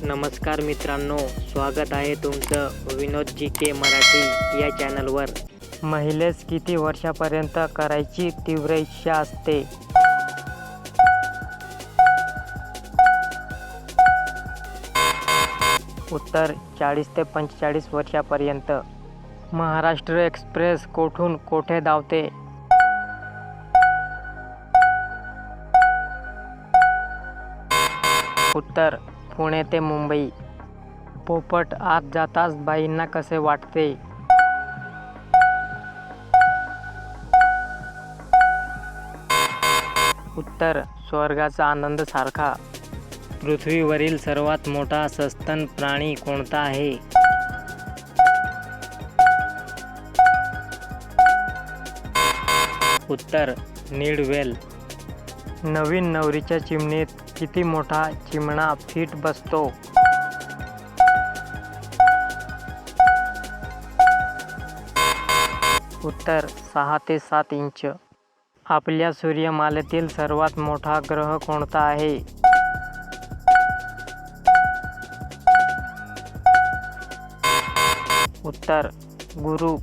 नमस्कार मित्रांनो, स्वागत आहे तुमचं विनोद जी के मराठी या चॅनलवर. महिलेस किती वर्षापर्यंत करायची तीव्र इच्छा असते? उत्तर 40 ते 45 वर्षापर्यंत. महाराष्ट्र एक्सप्रेस कोठून कोठे धावते? उत्तर पुणे ते मुंबई. पोपट आत जाताच बाईंना कसे वाटते? उत्तर स्वर्गाचा आनंद सारखा. पृथ्वीवरील सर्वात मोठा सस्तन प्राणी कोणता आहे? उत्तर नीड व्हेल. नवीन नवरीच्या चिमणीत किती मोठा चिमणा फिट बसतो? उत्तर 6 ते 7 इंच. आपल्या सूर्यमालेतील सर्वात मोठा ग्रह कोणता आहे? उत्तर गुरु.